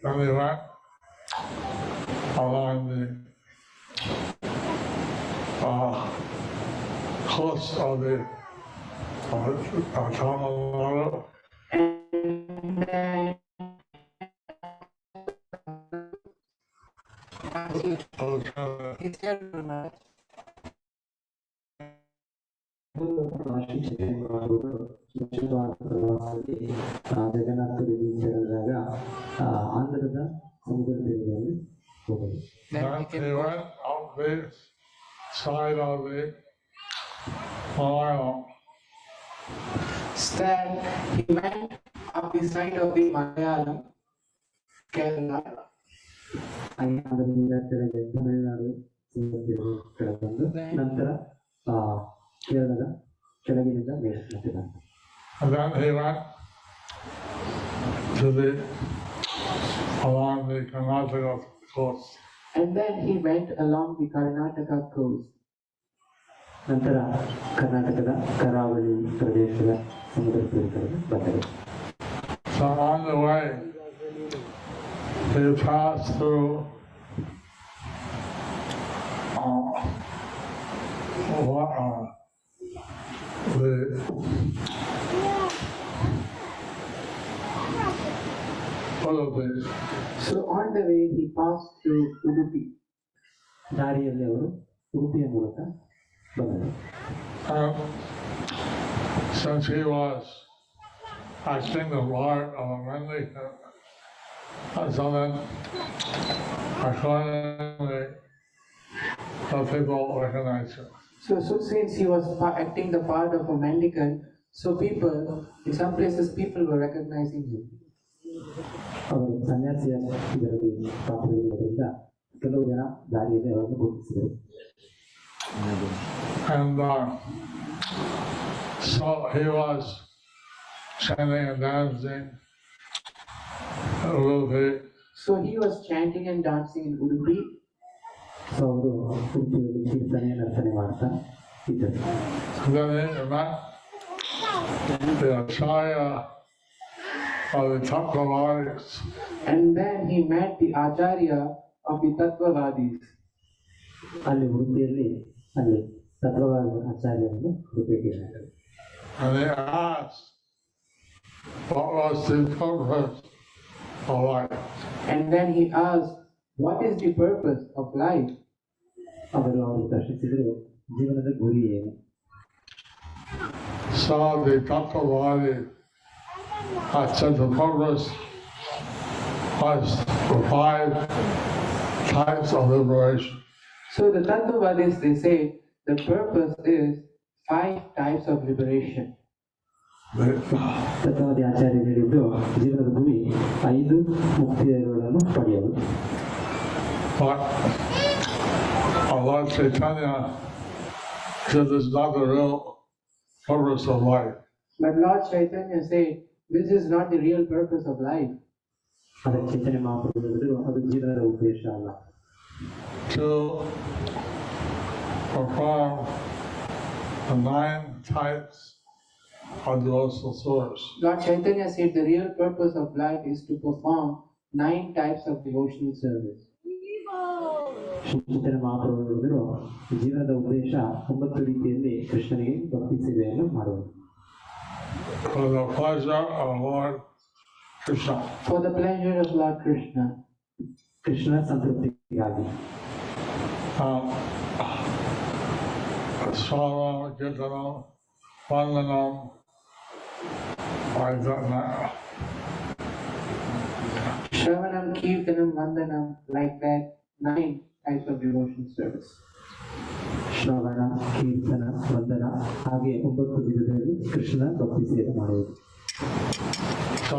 then we went along the coast of the Kannada. Then he went up the side of the Malyalam. Then he went up the side of the Malayalam, Kerala. And then he went to along the Kannada coast. And then he went along the Karnataka coast. ನಂತರ ಕರ್ನಾಟಕದ ಕರಾವಳಿ ಪ್ರದೇಶದ ಸಮುದ್ರ ತೀರಗಳಿಗೆ ಬಂದರು. So on the way, he passed through So on the way, he passed through Udupi. ದಾರಿಯಲ್ಲಿ ಅವರು ಉಡುಪಿಯ ಮೂಲಕ ಬಂದರು. Since he was acting the part of a mendicant, so then accordingly the people recognized him. So since he was acting the part of a mendicant, so people, in some places, people were recognizing him. ಅವರು ಸನ್ಯಾಸಿಯ ಇದರಲ್ಲಿ ಪಾತ್ರವಿರುವುದರಿಂದ ಕೆಲವು ಜನ ದಾರಿಯಲ್ಲಿ ಅವರನ್ನು ಗುರುತಿಸಿದರು. And so he was chanting and dancing in Udupi. So he was chanting and dancing in Udupi. So ಅವರು ಉಡುಪಿಯಲ್ಲಿ ಕೀರ್ತನೆ ನರ್ತನೆ ಮಾಡ್ತಾ ಇದ್ದರು. Then he met the Acharya of the Tattvavadis. And then he met the Acharya of the Tattvavadis. ಅಲ್ಲಿ ಉಡುಪಿಯಲ್ಲಿ ಅಲ್ಲಿ ತತ್ವವಾದ ಆಚಾರ್ಯರನ್ನು ಭೇಟಿಯಾದರು. And they asked, what was the purpose of life? And then he asked, what is the purpose of life? ಅವರು ಪ್ರಶ್ನಿಸಿದರು, ಜೀವನದ ಗುರಿ ಏನು? So the Tattvavadi said the purpose was the 5 types of liberation. So the Tattvavadis, they say the purpose is 5 types of liberation. ತತ್ವವಾದಿ ಆಚಾರ್ಯ ಹೇಳಿದ್ದು ಜೀವನದ ಗುರಿ 5 ಮುಕ್ತಿಗಳನ್ನು ಪಡೆಯುವುದು. But Lord Chaitanya said this is not the real purpose of life. But Lord Chaitanya said this is not the real purpose of life. ಅದಕ್ಕೆ ಚೈತನ್ಯ ಮಹಾಪ್ರಭು ಹೇಳಿದರು, ಅದು ಜೀವನದ ಉದ್ದೇಶ ಅಲ್ಲ. To perform the 9 types of devotional service. Lord Chaitanya said the real purpose of life is to perform 9 types of devotional service. ಚೈತನ್ಯ ಮಹಾಪ್ರಭು ಹೇಳಿದರು, ಜೀವನದ ಉದ್ದೇಶ 9 ರೀತಿಯಲ್ಲಿ ಕೃಷ್ಣನಿಗೆ ಭಕ್ತಿ ಸೇವೆಯನ್ನು ಮಾಡುವುದು. For the pleasure of Lord Krishna. For the pleasure of Lord Krishna. ಕೃಷ್ಣನ ಸಂತೃಪ್ತಿಗಾಗಿ. Swavam, Kirtanam, Vandanam, like that now. Shravanam, Kirtanam, Vandanam, like that, 9 types of devotional service. ಶ್ರವಣ, ಕೀರ್ತನ, ವಂದನ ಹಾಗೆ 9 ವಿಧದಲ್ಲಿ ಕೃಷ್ಣನ ಭಕ್ತಿ ಸೇವೆ ಮಾಡುವುದು. So,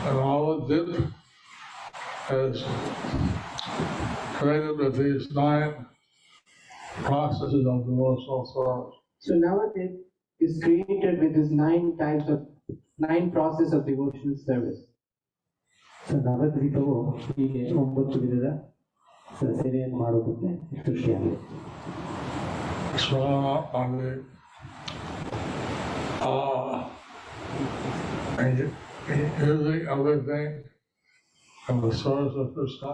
and all it did is created with these 9 processes of devotional service. So Navadip is created with this 9 process of devotional service. So ನವದ್ವೀಪವು ಹೀಗೆ 9 ವಿಧದ ಸೇವೆಯನ್ನು ಮಾಡುವುದಕ್ಕೆ ಸೃಷ್ಟಿಯಾಗಿದೆ. using everything in the service of Krishna.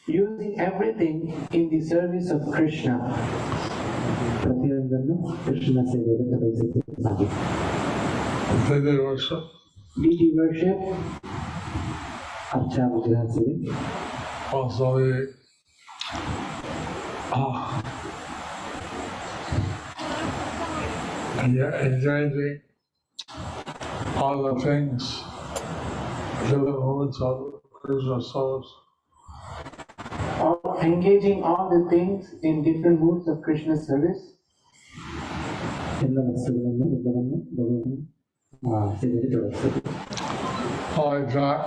Using everything in the service of Krishna. ಪ್ರತಿಯೊಂದನ್ನು ಕೃಷ್ಣನ ಸೇವೆಗೆ ತೊಡಗಿಸುತ್ತಾರೆ. Did they worship? Deity worship. ಅರ್ಚಾ ವಿಗ್ರಹ ಸೇವೆ. Also the engaging all the things to the moods of Krishna souls. Engaging all the things in different moods of Krishna's service. ಎಲ್ಲ ವಸ್ತುಗಳನ್ನು ಎಲ್ಲವನ್ನು ಭಗವಂತನ ಸೇವೆಗೆ ತೊಡಗಿಸುತ್ತದೆ. Like that,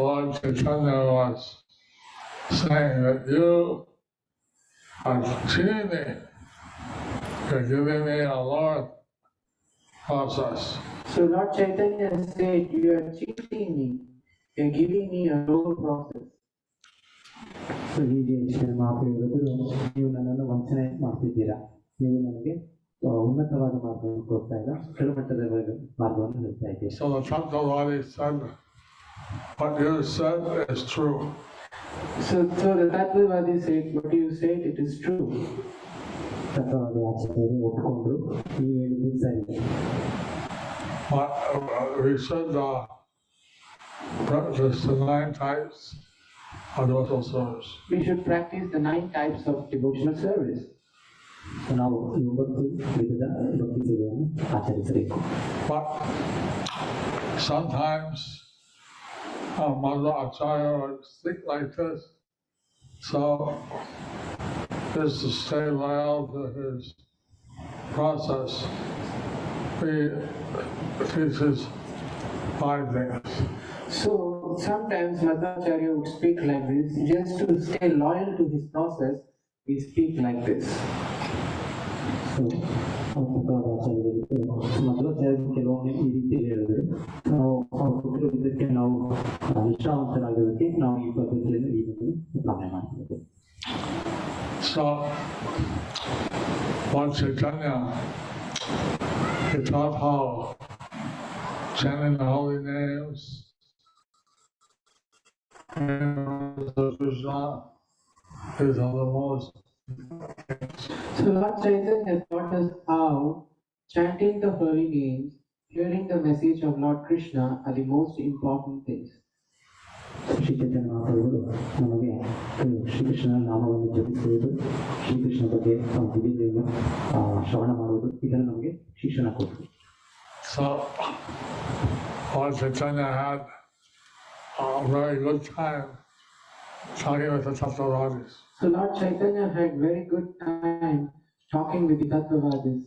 Lord Chaitanya was saying that you are cheating me. You're giving me a lower process. So Lord Chaitanya said, you are cheating me. You're giving me a lower process. So ಹೀಗೆ ಶ್ರೀ ಮಹಾಪ್ರಭುಗಳು ನೀವು ನನ್ನನ್ನು ವಂಚನೆ ಮಾಡ್ತಿದ್ದೀರಾ, ನೀವು ನನಗೆ ಉನ್ನತವಾದ ಮಾರ್ಗವನ್ನು ಕೊಡ್ತಾ ಇಲ್ಲ, ಕೆಳಮಟ್ಟದ ಮಾರ್ಗವನ್ನು ಹೇಳ್ತಾ ಇದ್ದೀರಾ. So the Tattva said, what you said is true. So the Tattvavadi said, what you said, it is true. ತತ್ವವಾದಿ ಆಚಾರ್ಯರು ಒಪ್ಪಿಕೊಂಡ್ರು, ನೀವು ಹೇಳಿದ್ದು ಸರಿ. We should practice the 9 types of devotional service. We should practice the 9 types of devotional service. ನಾವು 9 ವಿಧದ ಭಕ್ತಿ ಸೇವೆಯನ್ನು ಆಚರಿಸಬೇಕು. But sometimes Mother Acharya would speak like this, so just to stay loyal to his process, he teaches 5 things. So sometimes Madhvacharya would speak like this, just to stay loyal to his process, we speak like this. So ಮಧ್ವಾಚಾರ್ಯರು ಕೆಲವೊಮ್ಮೆ ಈ ರೀತಿ ಹೇಳಿದ್ರೆ, ನಾವು ಅವ್ರು ಕೊಟ್ಟಿರೋದಕ್ಕೆ ನಾವು ನಿಷ್ಠಾವಂತರಾಗೋದಕ್ಕೆ ನಾವು ಈ ಪದ್ಧತಿಯನ್ನು ಈ ಒಂದು ಪಾಲನೆ ಮಾಡ್ತೀವಿ. So, Lord Chaitanya, he taught how chanting the holy names and Krishna is one of the most. So Lord Chaitanya taught us how chanting the holy names, hearing the message of Lord Krishna are the most important things. Shri Chaitanya ಮಹಾಪ್ರಭುಗಳು ನಮಗೆ ಶ್ರೀಕೃಷ್ಣನ ನಾಮವನ್ನು ಜಪಿಸುವುದು, ಶ್ರೀಕೃಷ್ಣ ಬಗ್ಗೆ ದಿವ್ಯತೆಯನ್ನು ಶ್ರವಣ ಮಾಡುವುದು, ಇದನ್ನು ನಮಗೆ ಶಿಕ್ಷಣ ಕೊಟ್ಟರು. So, Lord Chaitanya had a very good time talking with the Tattvavadis. So Lord Chaitanya had very good time talking with the Tattvavadis.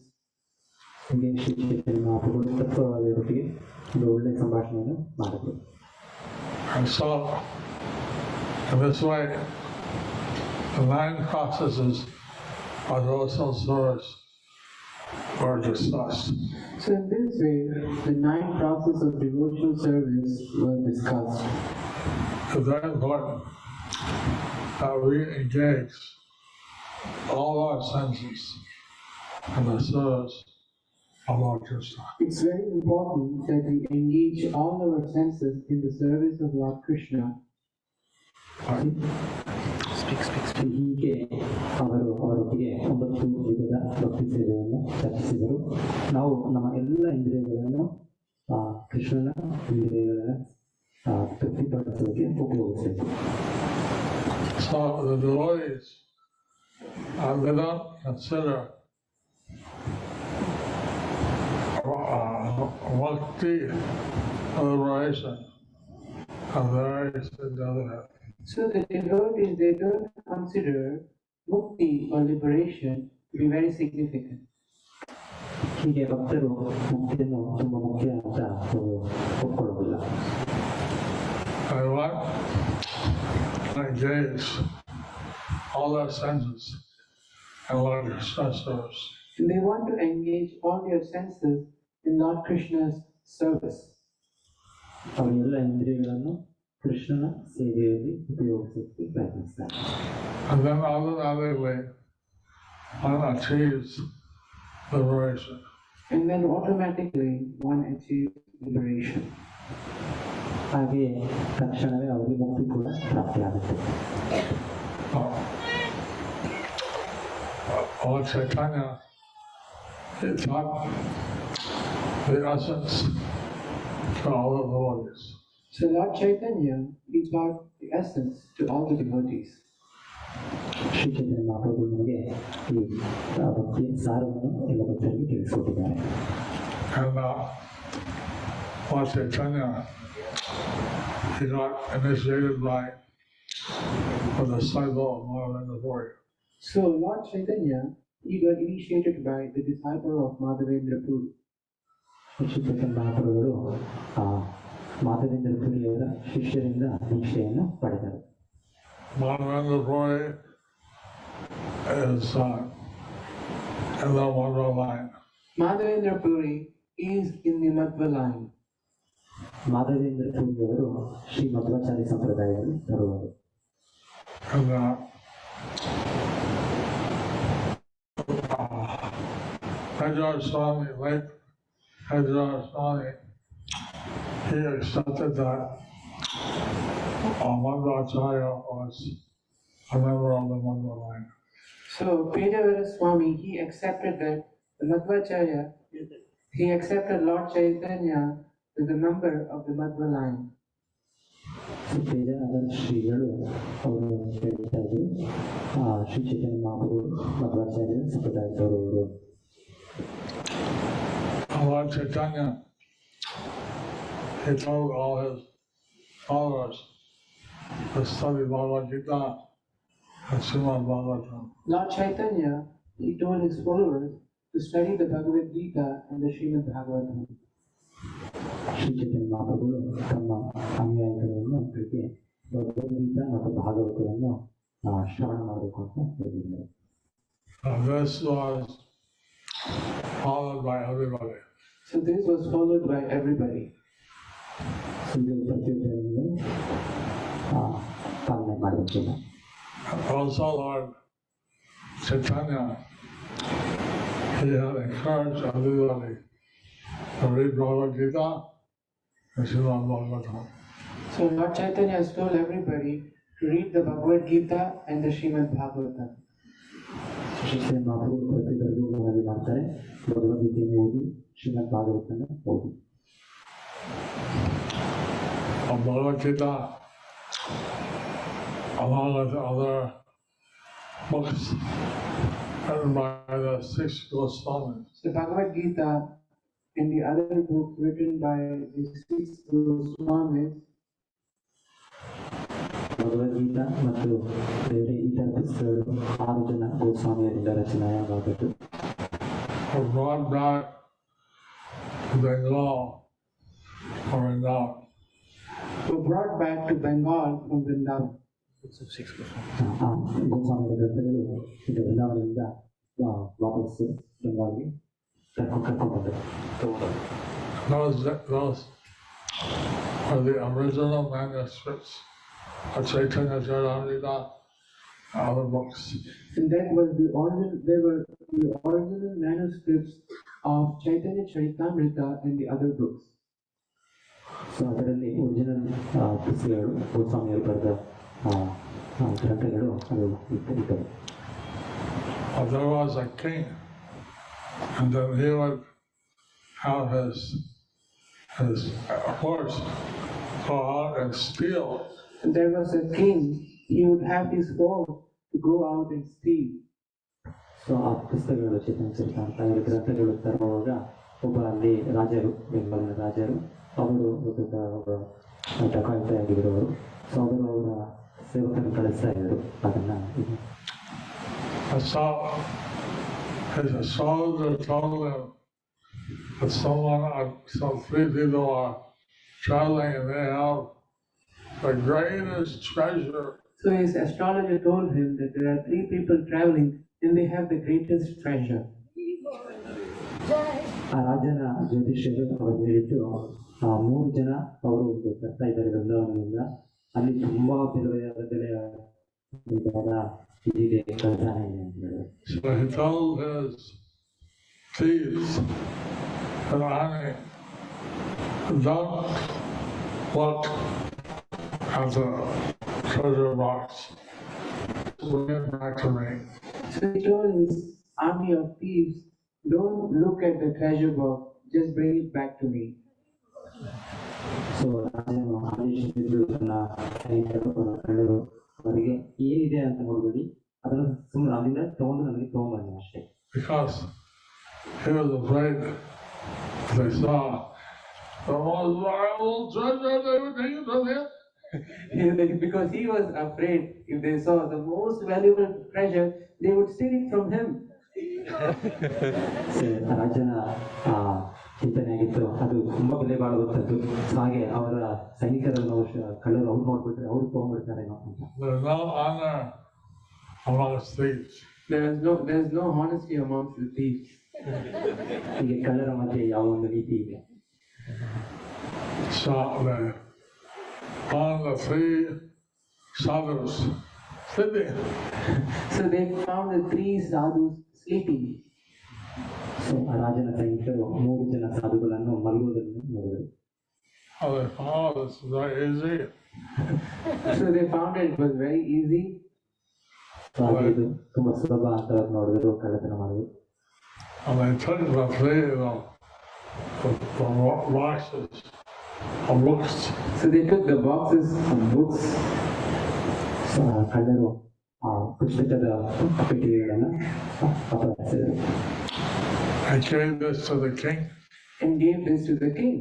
ಹೀಗೆ ಶ್ರೀ ಚೈತನ್ಯ ಮಹಾಪ್ರಭುಗಳು ತತ್ವವಾದಿಯೊಟ್ಟಿಗೆ ಒಂದು ಒಳ್ಳೆಯ ಸಂಭಾಷಣೆಯನ್ನು ಮಾಡಿದರು. And so, in this way, the 9 processes of devotional service were discussed. So in this way, the 9 processes of devotional service were discussed. It's very important that we engage all our senses in the service of Lord Krishna. It's very important that we engage all our senses in the service of Lord Krishna. ಹೀಗೆ ಅವರೊಟ್ಟಿಗೆ 9 ವಿಧದ ಭಕ್ತಿ ಸೇವೆಯನ್ನು ಚರ್ಚಿಸಿದರು. ನಾವು ನಮ್ಮ ಎಲ್ಲ ಇಂದ್ರಿಯಗಳನ್ನು ಕೃಷ್ಣನ ಇಂದ್ರಿಯಗಳನ್ನು ತೃಪ್ತಿಪಡಿಸೋದಕ್ಕೆ ಉಪಯೋಗಿಸಬೇಕು. So the devotees, they don't consider bhakti liberation as very significant. So the devotees, they don't consider mukti or liberation to be very significant. ಹೀಗೆ ಭಕ್ತರು ಮುಕ್ತಿಯನ್ನು ತುಂಬ ಮುಖ್ಯ ಅಂತ ಒಪ್ಕೊಳ್ಳೋದಿಲ್ಲ. I want to engage all their senses in Lord Krishna's service. They want to engage all their senses in Lord Krishna's service. ಅವರು ಎಲ್ಲ ಇಂದ್ರಿಯಗಳನ್ನು ಕೃಷ್ಣನ ಸೇವೆಯಲ್ಲಿ ಉಪಯೋಗಿಸೋದಕ್ಕೆ ಪ್ರಯತ್ನಿಸ್ತಾರೆ. And then automatically one achieves liberation. And then automatically one achieves liberation. ಹಾಗೆ ತಕ್ಷಣವೇ ಅವರಿಗೆ ಮುಕ್ತಿ ಕೂಡ ಪ್ರಾಪ್ತಿಯಾಗುತ್ತೆ. Lord Chaitanya, he taught the essence to all the devotees. So Lord Chaitanya, he taught the essence to all the devotees. Shri ಚೈತನ್ಯ ಮಹಾಪ್ರಭು ನಮಗೆ ಈ ಭಕ್ತಿಯ ಸಾರವನ್ನು ಎಲ್ಲ ಭಕ್ತರಿಗೆ ತಿಳಿಸಿಕೊಟ್ಟಿದ್ದಾರೆ. And Lord Chaitanya, he got initiated by the disciple of Maharaj. So Lord Chaitanya, he got initiated by the disciple of Madhavendra Puri. Shri Chaitanya ಮಹಾಪ್ರಭುಗಳು Madhavendra ಪುರಿಯವರ ಶಿಷ್ಯರಿಂದ ದೀಕ್ಷೆಯನ್ನು ಪಡೆದರು. Madhavendra Puri is in the Madhva line. Madhavendra Puri is in the Madhva line. Madhavendra ಪುರಿಯವರು Shri Madhvacharya ಸಂಪ್ರದಾಯದಲ್ಲಿ ಬರುವರು. And Swami, like Swami, he accepted that Madhvacharya was a member of the Madhva line. So Pedavara Swami, he accepted that the Madhvacharya, he accepted Lord Chaitanya as a member of the Madhva line. Pejavara ಶ್ರೀಗಳು ಅವರು ಹೇಳ್ತಾ ಇದ್ರು, ಶ್ರೀ ಚೈತನ್ಯ ಮಹಾಪ್ರಭು Madhvacharya ಸಂಪ್ರದಾಯದವರು. Lord Chaitanya, he told all his followers to study Bhagavad Gita and Srimad Bhagavatam. Lord Chaitanya, he told his followers to study the Bhagavad Gita and the Srimad Bhagavatam. Shri Chaitanya ಮಹಾಪ್ರಭುಗಳು ತಮ್ಮ ಅನುಯಾಯಿಗಳನ್ನು ಅವರಿಗೆ ಭಗವದ್ಗೀತಾ ಮತ್ತು ಭಾಗವತವನ್ನು ಶ್ರವಣ ಮಾಡಬೇಕು ಅಂತ ಹೇಳಿದ್ದಾರೆ. This was followed by everybody. So this was followed by everybody. ಪ್ರತಿಯೊಬ್ಬರು ಪಾಲನೆ ಮಾಡಬೇಕಿಲ್ಲ. Also Lord Chaitanya, he had encouraged everybody to read Bhagavad Gita and Srimad Bhagavatam. So Lord Chaitanya has told everybody to read the Bhagavad Gita and the Srimad Bhagavatam. Shri ಮಹಾಪ್ರಭು ಪ್ರತಿಯೊಬ್ಬರಿಗೂ ಮನವಿ ಮಾಡ್ತಾರೆ, ಭಗವದ್ಗೀತೆಯನ್ನು ಓದಿ, ಶ್ರೀಮದ್ ಭಾಗವತನ ಓದಿ. Bhagavad Gita, along with other books written by the 6 Goswamis. The Bhagavad Gita and the other book written by the 6 Goswamis, Bhagavad Gita ಮತ್ತು ಬೇರೆ ಇತರ ಪುಸ್ತಕಗಳು 6 ಜನ ಗೋಸ್ವಾಮಿಯರಿಂದ ರಚನೆಯಾಗಿತ್ತು. Brought back to Bengal or Vrindavan. were brought back to Bengal from Vrindavan. ಗೋಸ್ವಾಮಿಯ ಗ್ರಂಥಗಳು ಈಗ ವೃಂದಾವನದಿಂದ ವಾಪಸ್ಸು ಬೆಂಗಾಲ್ಗೆ ಕರ್ಕೊಂಡು ಬಂದರು. Those are the original manuscripts of Chaitanya Charitamrita and other books. And that was they were the original manuscripts of Chaitanya Charitamrita and the other books. So ಅದರಲ್ಲಿ original ಪುಸ್ತಕಗಳು ಗೋಸ್ವಾಮಿಯವರು ಬರೆದ ಗ್ರಂಥಗಳು ಅದು ಇದ್ದವು. There was a king, and then he would have his horse go out and steal. And there was a king, he would have his horse to go out and steal. So ಆ ಪುಸ್ತಕಗಳು ಚೈತನ್ಯ ಚರಿತಾಮೃತ ಗ್ರಂಥಗಳು ತರುವಾಗ ಒಬ್ಬ ಅಲ್ಲಿ ರಾಜರು, ಬೆಂಗಾಲಿನ ರಾಜರು, ಅವರು ಒಬ್ಬ ಡಕಾಯಿತಿಯಾಗಿದ್ದವರು. So ಅವರು ಅವರ ಸೇವಕರನ್ನು ಕಳಿಸ್ತಾ ಇದ್ದರು ಅದನ್ನು. So his soldier told him that some 3 people are traveling and they have the greatest treasure. So his astrologer told him that there are 3 people traveling and they have the greatest treasure. ಆ ರಾಜನ ಜ್ಯೋತಿಷ್ಯರು ಅವರು ಹೇಳಿದ್ದು 3 ಜನ ಅವರು ಬರ್ತಾ ಇದ್ದಾರೆ ವೃಂದಾವನದಿಂದ, ಅಲ್ಲಿ ತುಂಬಾ ಬೆಲೆಯ ಇದಿದೆ, ಖಜಾನೆ ಇದೆ ಅಂತ ಹೇಳಿದ್ರು. So he told his thieves, don't look at the treasure box. Bring it back to me. So he told his army of thieves, don't look at the treasure box, just bring it back to me. So ರಾಜನು ಆದೇಶಿಸಿದ್ದು ತನ್ನ ಸೈನಿಕರು ಕಳ್ಳರು ಅವರಿಗೆ ಏನಿದೆ ಅಂತ ನೋಡ್ಬೇಡಿ, ಅದನ್ನು ಸುಮ್ಮನೆ ಅಲ್ಲಿಂದ ತಗೊಂಡು ನನಗೆ ತಗೊಂಡ್ಬನ್ನಿ ಅಷ್ಟೇ. Because he was afraid they saw the most valuable treasure they would take from him. Because he was afraid if they saw the most valuable treasure, they would steal it from him. ರಾಜನ ಚಿಂತನೆ ಆಗಿತ್ತು, ಅದು ತುಂಬಾ ಬೆಲೆ ಬಾಳುವಂಥದ್ದು. ಹಾಗೆ ಅವರ ಸೈನಿಕರನ್ನು ಕಳ್ಳರು ಅವ್ರು ನೋಡ್ಬಿಟ್ರೆ ಅವ್ರು ತಗೊಂಡ್ಬಿಡ್ತಾರೇನೋ ಅಂತ. There is no honesty amongst the thieves. ಹೀಗೆ ಕಳ್ಳರ ಮಧ್ಯೆ ಯಾವ ಒಂದು ನೀತಿ ಇದೆ. So on the three sadhus sleeping. So they found the three sadhus sleeping. So ಆ ರಾಜನ ಸೈನಿಕರು 3 ಜನ ಸಾಧುಗಳನ್ನು ಮಲಗುವುದನ್ನು ನೋಡಿದರು. This is very easy. So they found it was very easy. ಇದು ತುಂಬಾ ಸುಲಭ ಅಂತ ನೋಡಿದ್ರು ಕಳ್ಳತನ ಮಾಡುವುದು. And they took the three boxes of books. So they took the boxes of books. So ಕಳ್ಳರು ಆ ಪುಸ್ತಕದ ಪೆಟ್ಟಿಗೆಗಳನ್ನು ಅಪಹರಿಸಿದರು. I gave this to the king. And gave this to the king.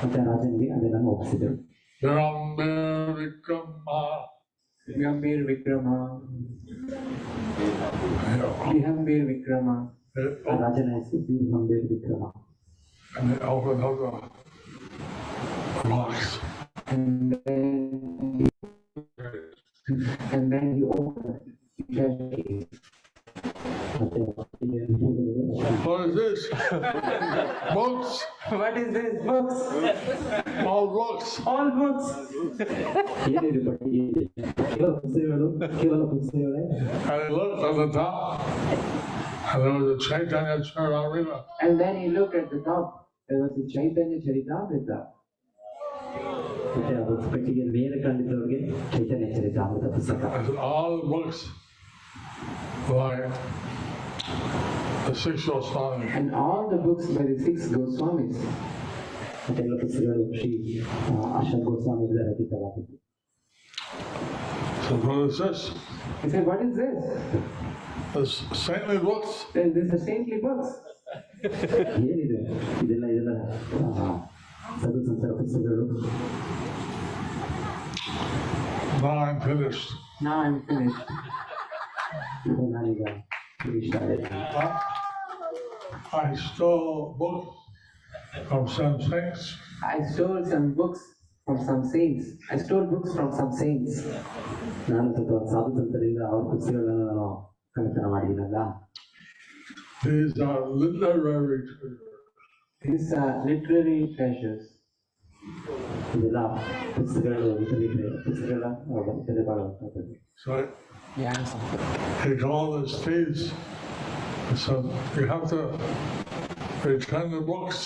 ಮತ್ತೆ ರಾಜನಿಗೆ ಅದನ್ನು ಒಪ್ಪಿಸಿದರು. Gambir Vikrama. Gambir Vikrama. ರಾಜನ ಹೆಸರು Gambhir Vikrama. And they opened up the box. And then he opened the What is this? Books. What is this? Books. All books. All books. ಏನಿದೆ ಪಟ್ಟಿಗೆ? ಕೇವಲ ಪುಸ್ತಕಗಳೇ. And he looked at the top, and there was a Chaitanya Charitamrita. And then he looked at the top. There was a Chaitanya Charitamrita. ಮತ್ತೆ ಆ ಪೆಟ್ಟಿಗೆ ಮೇಲೆ ಕಂಡಿದ್ದವರಿಗೆ ಚೈತನ್ಯ ಚರಿತಾಮೃತ ಪುಸ್ತಕ. All the books by the 6 Goswamis. And all the books by the 6 Goswamis. ಮತ್ತೆ ಎಲ್ಲ ಪುಸ್ತಕಗಳು Shri Ashok ಗೋಸ್ವಾಮಿಯಿಂದ ರಚಿತವಾಗಿತ್ತು. So what is this? He said, what is this? This saintly books. This is saintly books. ಏನಿದೆ ಇದೆಲ್ಲ ಸಾಧು ಸಂತರ ಪುಸ್ತಕಗಳು. Now I'm finished. Now I'm finished. ನಾನೀಗ finish ಆಗಿದೆ. I stole books from some saints. I stole some books from some saints. I stole books from some saints. ನಾನು ಸ್ವಲ್ಪ ಸಾಧು ಸಂತರಿಂದ ಅವ್ರ ಪುಸ್ತಕಗಳನ್ನು ನಾನು ಕಳ್ಳತನ ಮಾಡಿದ್ದೀನಲ್ಲ. These are literary treasures. These are literary treasures. ಇದೆಲ್ಲ ಪುಸ್ತಕಗಳು ಪುಸ್ತಕಗಳ ಬೆಲೆ ಬಾಳುವಂಥದ್ದು. So he called his thieves and said, you have to return the books.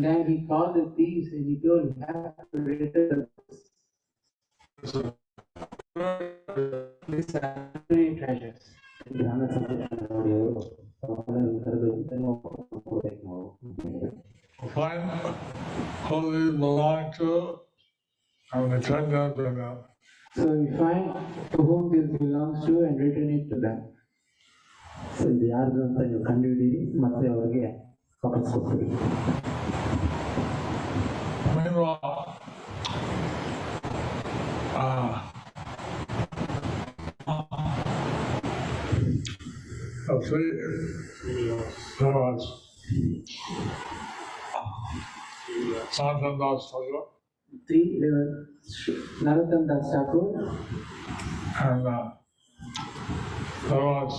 Then he called the thieves and he told them, you have to return the books. These are literary treasures. ಜ್ಞಾನ ಸಂರಕ್ಷಣೆ ನೋಡಿ ಅವರು ಕರೆದು ಇದನ್ನು ಕೊಡಬೇಕು ನಾವು. Find who these belong to and return them to them. So we find to whom this belongs to and return it to them. So ಇದು ಯಾರ್ದು ಅಂತ ನೀವು ಕಂಡುಹಿಡಿಯಿರಿ ಮತ್ತೆ ಅವರಿಗೆ ವಾಪಸ್ ಕೊಡ್ತೀರಿ. Meanwhile, there was Sanatan Das Thakur. There were Narottam Das Thakur And there was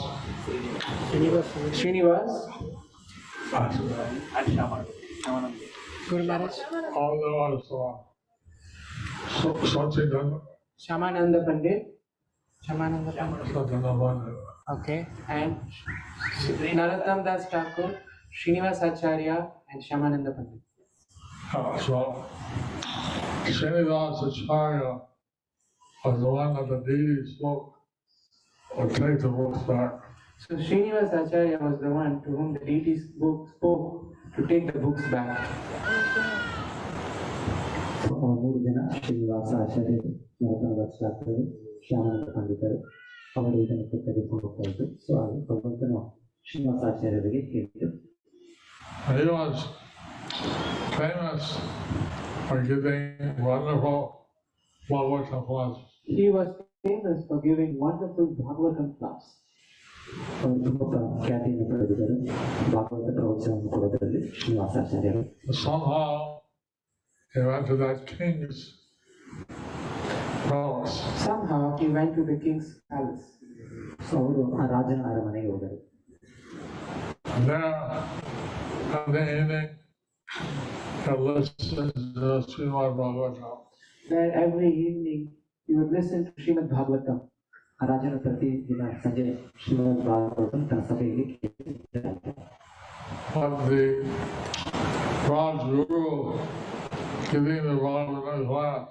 Srinivas Guru Maharaj, all there was Sachidananda. Shamananda Pandit Shamananda Pandit. Sachidananda. Okay. and Narottam Das Thakur, Srinivas Acharya and Shamananda Pandit. So Srinivasacharya was the one that the deities spoke would take the books back. So Srinivasacharya was the one to whom the deities spoke to take the books back. So ಮೂರು ಜನ ಶ್ರೀನಿವಾಸ ಆಚಾರ್ಯರು, ನರತನ ರಕ್ಷಾಕರು, ಶ್ಯಾಮಾನಂದ ಪಂಡಿತರು ಅವರು ಇದನ್ನು ತೆಗೆದುಕೊಂಡು ಹೋಗ್ತಾ ಇದ್ರು. So ಹಾಗೆ ಭಗವಂತನು ಶ್ರೀನಿವಾಸಾಚಾರ್ಯರಿಗೆ ಹೇಳಿದರು. He was famous for giving wonderful Bhagavatam classes. He was famous for giving wonderful Bhagavatam class. ಅವರು ತುಂಬ ಖ್ಯಾತಿಯನ್ನು ಪಡೆದಿದ್ದರು ಭಾಗವತ ಪ್ರವಚನವನ್ನು ಕೊಡೋದರಲ್ಲಿ ಶ್ರೀನಿವಾಸಾಚಾರ್ಯರು. Somehow he went to that king's palace. Somehow he went to the king's palace. So ಅವರು ಆ ರಾಜನ ಅರಮನೆಗೆ ಹೋದರು. And there, in the evening, he listened to Srimad Bhagavatam. There every evening he would listen to Srimad Bhagavatam. ಆ ರಾಜನ ಪ್ರತಿ ದಿನ ಸಂಜೆ ಶ್ರೀಮದ್ ಭಾಗವತಂ ತನ್ನ ಸಭೆಯಲ್ಲಿ ಕೇಳಿದ್ದಾರೆ. But the Raj Guru giving the Bhagavatam class,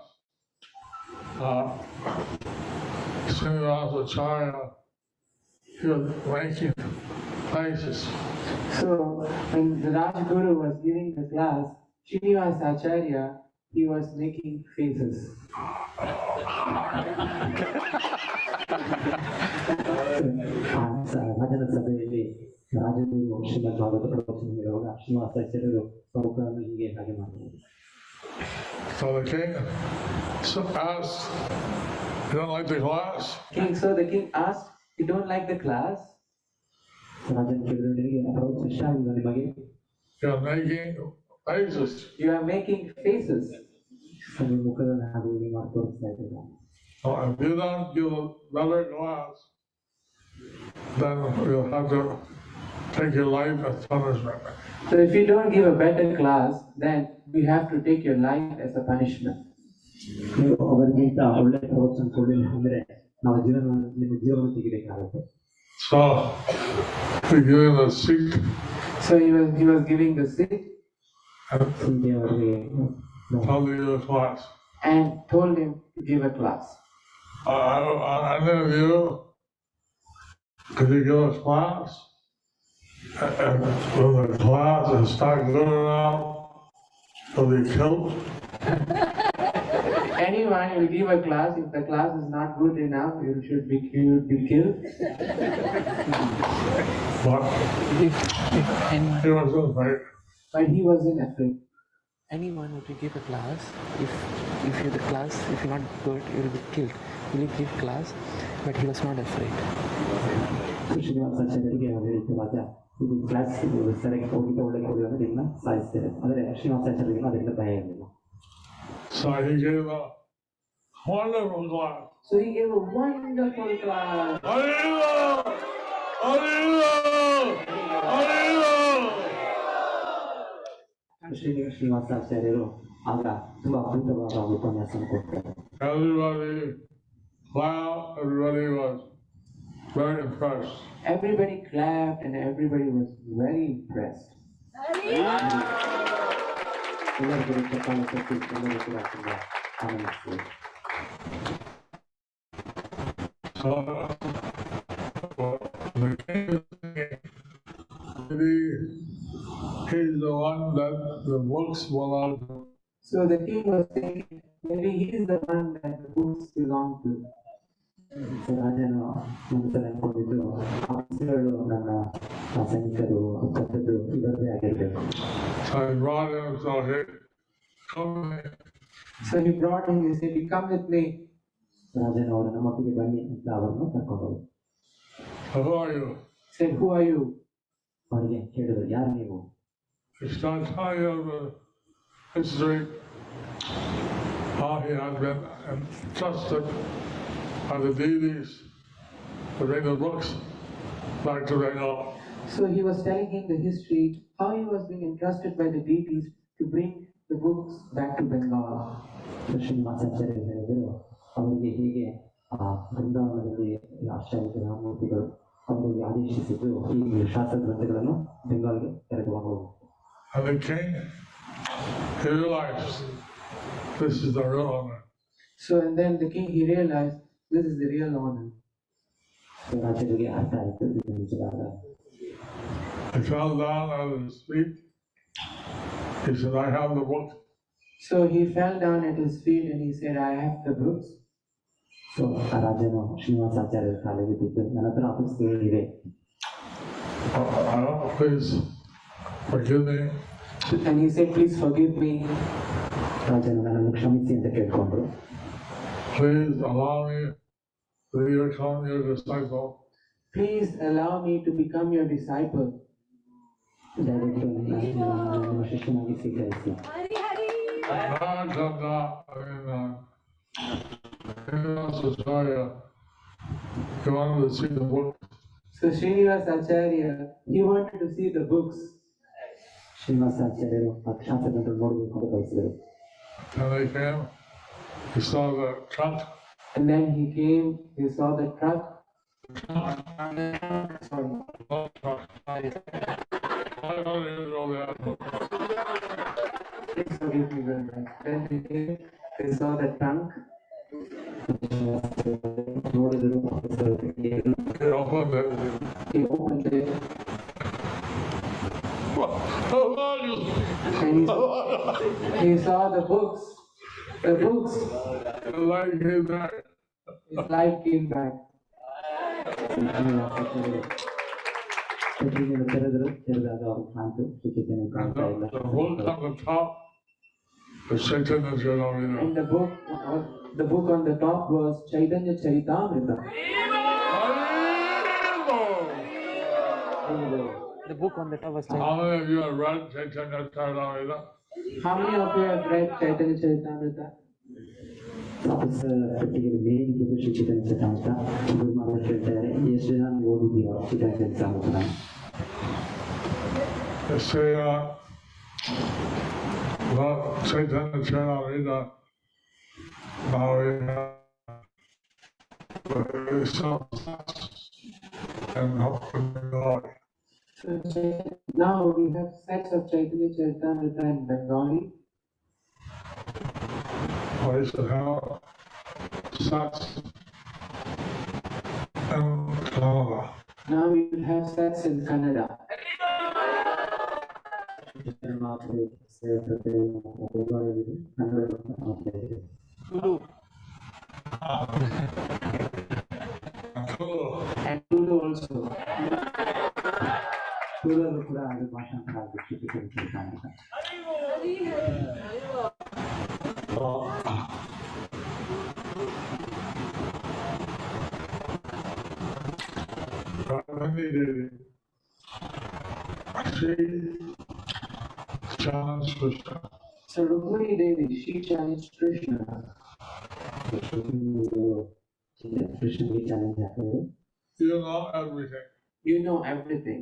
Srinivasacharya, he was making faces. So when the Raj Guru was giving the class, Srinivasacharya, he was making faces. ರಾಜನ ಸಭೆಯಲ್ಲಿ ರಾಜಗುರು ಶ್ರೀಮದ್ ಭಾಗವತ ಪ್ರವಚನ ಹೇಳುವಾಗ ಶ್ರೀನಿವಾಸಾಚಾರ್ಯರು ಸ್ವರೂಪವನ್ನು ಹೀಗೆ ಹಾಗೆ ಮಾಡಿದರು. So the king asked, "You don't like the class?" So the king asked, "You don't like the class?" ರಾಜನ ಕೇಳಿದವರಿಗೆ ಪ್ರವಚನ ಇಷ್ಟ ಆಗಿಲ್ಲ ನಿಮಗೆ? You're making faces. You are making faces. ನಿಮ್ಮ ಮುಖದಲ್ಲಿ ಹಾಗೆ ಹೀಗೆ ಮಾಡಿ ತೋರಿಸ್ತಾ ಇದ್ದೀರಾ. So if you don't give a better class, then we'll have to take your life as punishment. So if you don't give a better class, then we have to take your life as a punishment. ನೀವು ಅವರಿಗಿಂತ ಒಳ್ಳೆ ಪ್ರವಚನ ಕೊಡಲಿಲ್ಲ ಅಂದ್ರೆ ನಾವು ನಿಮ್ಮ ಜೀವನ ತೆಗಿಬೇಕಾಗುತ್ತೆ. So we give him a seat. So he was giving the seat ಹೀಗೆ ಅವರಿಗೆ Told me the class. and told him to give a class. I know you. Could you give us class? And when the class is start going around, will be killed. Anyone will give a class. If the class is not good enough, you would be killed. But If anyone, he wasn't afraid. But he wasn't afraid. anyone who will give a class, if you're the class, if you're not good, you will be killed. Will you give class? But he was not afraid. ಶ್ರೀನಿವಾಸಾಚಾರ್ಯರಿಗೆ ಅವರು ಹೇಳಿದ ಇದು class ಸರಿಯಾಗಿ ಹೋಗಿ ಒಳ್ಳೆಗೆ ಹೋಗಿ ಅದರಿಂದ ಸಾಯಿಸ್ತೇವೆ. ಆದರೆ ಶ್ರೀನಿವಾಸಾಚಾರ್ಯರಿಗೆ ಅದರಿಂದ ಭಯ ಇರಲಿಲ್ಲ. So he gave a wonderful class. So he gave a wonderful class. Odiya! Odiya! Odiya! ಶ್ರೀನಿವಾಸಾಚಾರ್ಯರು ಆಗ ತುಂಬಾ ಅದ್ಭುತವಾದ ಉಪನ್ಯಾಸವನ್ನು ಕೊಡ್ತಾರೆ. Everybody clapped, everybody was very impressed. Everybody clapped and everybody was very impressed. ಎಲ್ಲರಿಗೂ ಚಪ್ಪಾಳೆ ತಟ್ಟಿ ಎಲ್ಲರೂ ಕೂಡ ತುಂಬಾ ಆನಂದಿಸಿದರು. So the king he's the one that the books belong to. So the king was thinking, maybe he is the one that the books belong to. ರಾಜನು ಮುಂದೆ ಅನ್ಕೊಂಡಿದ್ದು ಆ ಪುಸ್ತಕಗಳು ನನ್ನ ಸೈನಿಕರು ಕದ್ದದ್ದು ಇವರದೇ ಆಗಿರಬೇಕು. So he brought him, so he come with me. So he brought him, he said, "You come with me." ರಾಜನು ಅವರು ನಮ್ಮೊಟ್ಟಿಗೆ ಬನ್ನಿ ಅಂತ ಅವರನ್ನು ಕರ್ಕೊಂಡು ಹೋದರು. Who are you? He said, "Who are you?" ಅವರಿಗೆ ಕೇಳಿದರು, ಯಾರು ನೀವು? He started telling him the history, how he had been entrusted by the deities to bring the books back to Bengal. So he was telling him the history, how he was being entrusted by the deities to bring the books back to Bengal. ಶ್ರೀನಿವಾಸಾಚಾರ್ಯರು ಹೇಳಿದರು, ಅವರಿಗೆ ಹೀಗೆ ಆ ಬೃಂದಾವನದಲ್ಲಿ ಆಚಾರ್ಯ ರಾಮಮೂರ್ತಿಗಳು ಅವರಿಗೆ ಆದೇಶಿಸಿದ್ದು ಈ ಶಾಸ್ತ್ರ ಗ್ರಂಥಗಳನ್ನು ಬೆಂಗಾಲ್ಗೆ ಕರೆದುಕೊಂಡು ಹೋಗಬೇಕು. And the king, he realized this is the real honor. So, and then the king, he realized this is the real honor. So ರಾಜರಿಗೆ ಅರ್ಥ ಆಯಿತು ಇದು ನಿಜವಾದ. He fell down at his feet. He said, I have the book. So he fell down at his feet and he said, I have the books. So ಆ ರಾಜನು ಶ್ರೀನಿವಾಸಾಚಾರ್ಯರ ಕಾಲಿಗೆ ಬಿದ್ದು ನನ್ನ ಹತ್ರ ಆ ಪುಸ್ತಕಗಳಿವೆ, Please forgive me. And he said, please forgive me. ರಾಜನು ನನ್ನನ್ನು ಕ್ಷಮಿಸಿ ಅಂತ ಕೇಳ್ಕೊಂಡ್ರು. Please allow me to become your disciple. Please allow me to become your disciple. ದಯವಿಟ್ಟು ನನ್ನ ಶಿಷ್ಯನಾಗಿ ಸ್ವೀಕರಿಸಿ. He wanted to see the book. So Srinivasacharya, he wanted to see the books. ಶ್ರೀನಿವಾಸಾಚಾರ್ಯರು ಆ ಶಾಸ್ತ್ರಗಳನ್ನು ನೋಡಬೇಕು ಅಂತ ಬಯಸಿದರು. And they came, he saw the trunk. And then he came, he saw the truck. Sorry. I don't even know that. Please forgive me very much. Then he came, he saw the trunk. ನೋಡಿದರು, He opened it. He opened it. And he saw the books. The books. The light came back. His life came back. ಪತ್ರಿಕೆಯನ್ನು ತೆರೆದರು. ತೆರೆದಾಗ ಅವರು ಕಾಂತು ಸುಚಿತನೆ ಕಾಣ್ತಾ ಇಲ್ಲ. The book on the top was Chaitanya Charitamrita. And the book on the top was Chaitanya Charitamrita. The book on the top was How many of you have read Chaitanya Charitamrita? How many of you have read Chaitanya Charitamrita? ಪೆಟ್ಟಿಗೆಯಲ್ಲಿ ಮೇಲಿದ್ದು ಶಿಕ್ಷಿತನ ಚರಿತಾಮೃತ. ಗುರು ಮಹಾರಾಜ್ ಹೇಳ್ತಾರೆ, ಎಷ್ಟು ಜನ ಓದಿದ್ದೀರೋ ಶಿಕ್ಷಿತನ Charitamrita? They say, well, Chaitanya Charitamrita, now we have and Bengali. So now we have sets of Chaitanya Charitamrita in Bengali. We should have sets in Kannada. Now we will have sets in Kannada. Tulu. And Tulu also. ತುಳುವಲ್ಲೂ ಕೂಡ ಅದು ಭಾಷಾಂತರ ಆಗುತ್ತೆ ಶಿಕ್ಷಿತನ Charitamrita. So Rukmini Devi, she challenged Krishna. ಕೃಷ್ಣನಿಗೆ challenge ಹಾಕಿದ್ರು. You know everything. You know everything.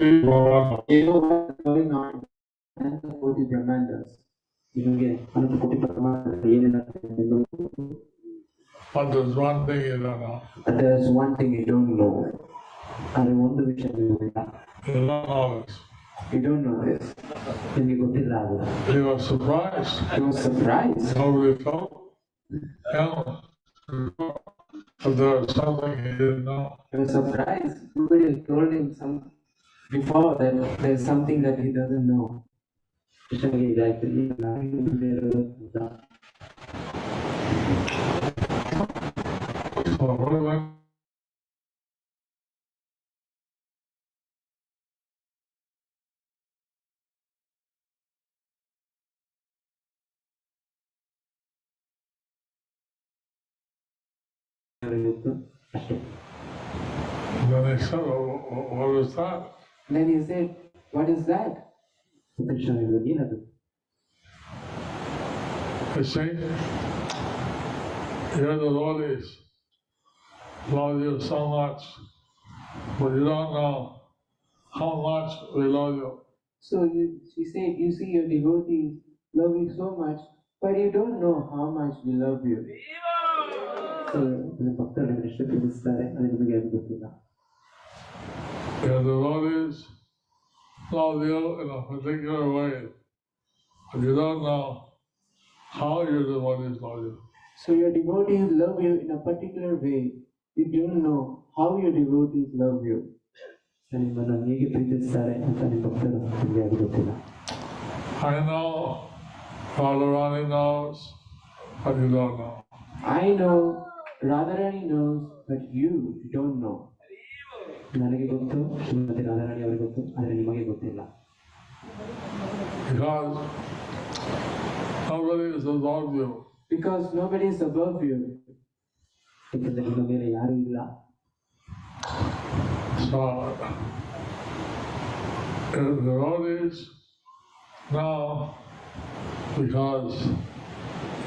You know what's going on and the 40 Brahmandas. ನಿಮಗೆ ಅನಂತ ಕೋಟಿ ಪ್ರಮಾಣದಲ್ಲಿ ಏನೇನಾಗ್ತದೆ ಎಂದು But there's one thing you don't know. But there's one thing you don't know. ಆದರೆ ಒಂದು ವಿಷಯ ನೀವು ಇಲ್ಲ, You don't know this. You don't know this. ನಿಮಗೆ ಗೊತ್ತಿಲ್ಲ ಅದು. He was surprised. He was surprised. Nobody told him that there was something he didn't know. He was surprised. Nobody told him before that there's something that he doesn't know. ಕೃಷ್ಣನಿಗೆ ಇದಾಯ್ತು, ಈಗ ನಾನು ಮುಂದೆ ಇರೋದು ಅಂತ. So what do I ಇತ್ತು ಅಷ್ಟೇ. Then they said, what is that? Then he said, what is that? Krishna ಹೇಳಿದ್ರು, ಏನದು? I think your devotees love you so much, but you don't know how much we love you. So she said, you see your devotees love you so much, but you don't know how much we love you. So ಭಕ್ತರನ್ನು ಎಷ್ಟು ಪ್ರೀತಿಸ್ತಾರೆ ಅದು ನಿಮಗೆ ಅದು ಗೊತ್ತಿಲ್ಲ. Your devotees love you in a particular way, but you don't know how your devotees love you. So your devotees love you in a particular way. You don't know how your devotees love you. ನಿಮ್ಮನ್ನು ಹೇಗೆ ಪ್ರೀತಿಸ್ತಾರೆ ಅಂತ ನಿಮ್ಮ ಭಕ್ತರು ನಿಮಗೆ ಅದು ಗೊತ್ತಿಲ್ಲ. I know Radharani knows, but you don't know. I know Radharani knows, but you don't know. ನನಗೆ ಗೊತ್ತು, ಶ್ರೀಮತಿ ರಾಧಾರಾಣಿ ಅವರಿಗೆ ಗೊತ್ತು, ಆದರೆ ನಿಮಗೆ ಗೊತ್ತಿಲ್ಲ. Because nobody is above you. Because nobody is above you. ಏಕೆಂದರೆ ನಿಮ್ಮ ಮೇಲೆ ಯಾರೂ ಇಲ್ಲ. So, the devotees know because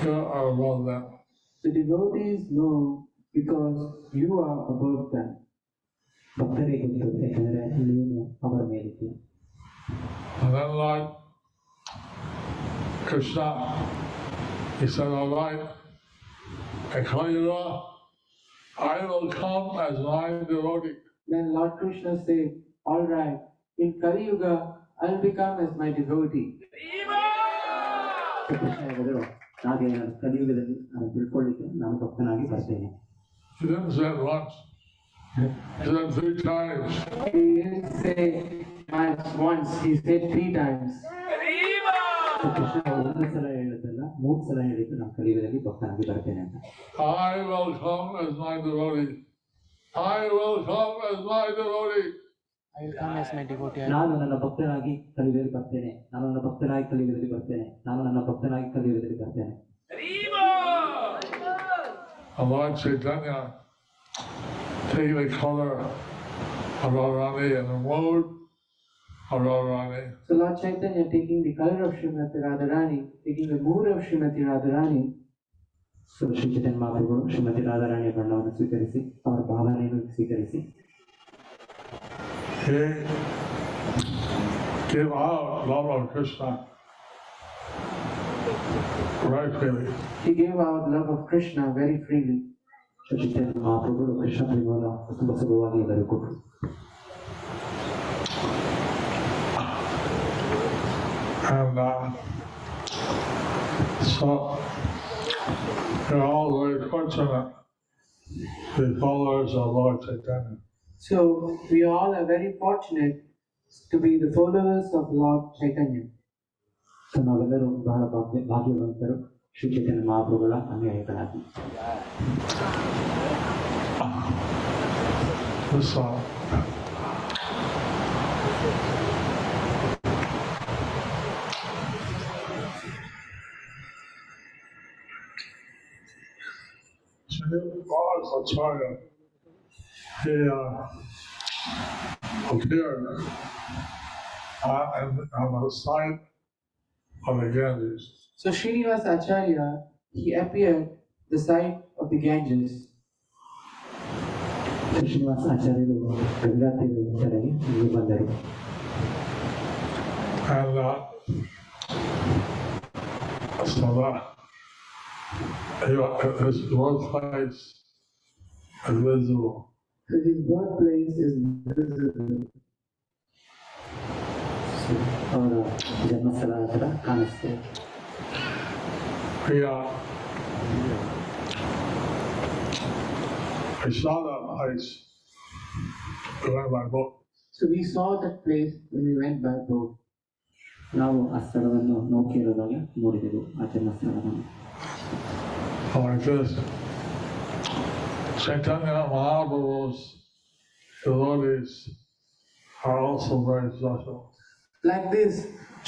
you are above them. The devotees know because you are above them. ಭಕ್ತರಿಗೆ ಗೊತ್ತು, ಯಾಕಂದರೆ ನೀನು ಅವರ ಮೇಲಿದ್ದೀಯ. And then like Krishna, he said, all right, in Kannada, I will come as my devotee. Then Lord Krishna said, all right, in Kali Yuga, I will become as my devotee. Krishna ಹೇಳಿದರು, ಹಾಗೆ ನಾನು ಕಲಿಯುಗದಲ್ಲಿ ನಾನು ತಿಳ್ಕೊಳ್ಳಿಕ್ಕೆ ನಾನು ಭಕ್ತನಾಗಿ ಬರ್ತೇನೆ. He didn't say it once. He said 3 times. He didn't say much once, he said 3 times. Krishna ಒಂದು ಸಲ ಹೇಳಿದ್ದಲ್ಲ, 3 ಸಲ ಹೇಳಿದ್ದು ನಾನು ಕಲಿಯುಗದಲ್ಲಿ ಭಕ್ತನಾಗಿ ಬರ್ತೇನೆ ಅಂತ. I will come as my devotee. I will come as my devotee. I will come as my devotee. ನಾನು ನನ್ನ ಭಕ್ತನಾಗಿ ಕಲಿಯುಗದಲ್ಲಿ ಬರ್ತೇನೆ, ನಾನು ನನ್ನ ಭಕ್ತನಾಗಿ ಕಲಿಯುಗದಲ್ಲಿ ಬರ್ತೇನೆ, ನಾನು ನನ್ನ ಭಕ್ತನಾಗಿ ಕಲಿಯುಗದಲ್ಲಿ ಬರ್ತೇನೆ. Lord Chaitanya taking the color of Radharani and the mood of Radharani. So Lord Chaitanya taking the color of Srimati Radharani, taking the mood of Srimati Radharani. So Shri Chaitanya ಮಹಾಪ್ರಭುಗಳು ಶ್ರೀಮತಿ ರಾಧಾರಾಣಿಯ ಬಣ್ಣವನ್ನು ಸ್ವೀಕರಿಸಿ ಅವರ ಭಾವನೆಯನ್ನು ಸ್ವೀಕರಿಸಿ He gave out love of Krishna very freely. He gave out love of Krishna very freely. Shri Chaitanya ಮಹಾಪ್ರಭುಗಳು Krishna ಪ್ರೇಮವನ್ನು ತುಂಬ ಸುಲಭವಾಗಿ ಎಲ್ಲರೂ ಕೊಟ್ಟರು. And so we're all very fortunate to be followers of Lord Chaitanya. So we all are very fortunate to be the followers of Lord Chaitanya. So ನಾವೆಲ್ಲರೂ ಬಹಳ ಭಾಗ್ಯವಂತರು ಶ್ರೀ ಚೈತನ್ಯ ಮಹಾಪ್ರಭುಗಳ ಅನುಯಾಯಿಗಳಾಗಿ. This Acharya, he appeared on the side of the Ganges. So Srinivas Acharya, he appeared the side of the Ganges. Srinivasa ಆಚಾರ್ಯರು ಗಂಗಾ ತೀರದಲ್ಲಿ ಇಲ್ಲಿ ಬಂದರು. And so his birthplace is visible. So his birthplace is visible. ಅವರ ಜನ್ಮಸ್ಥಳ ಹತ್ರ ಕಾಣಿಸ್ತೇವೆ. I saw that place when by boat. So we saw that place when we went by boat. ನಾವು ಆ ಸ್ಥಳವನ್ನು ನೌಕೆಯೊಳಗೆ ನೋಡಿದೆವು, ಆ ಜನ್ಮಸ್ಥಳವನ್ನು. Like this, Chaitanya Mahaprabhu's devotees are also very special. Like this,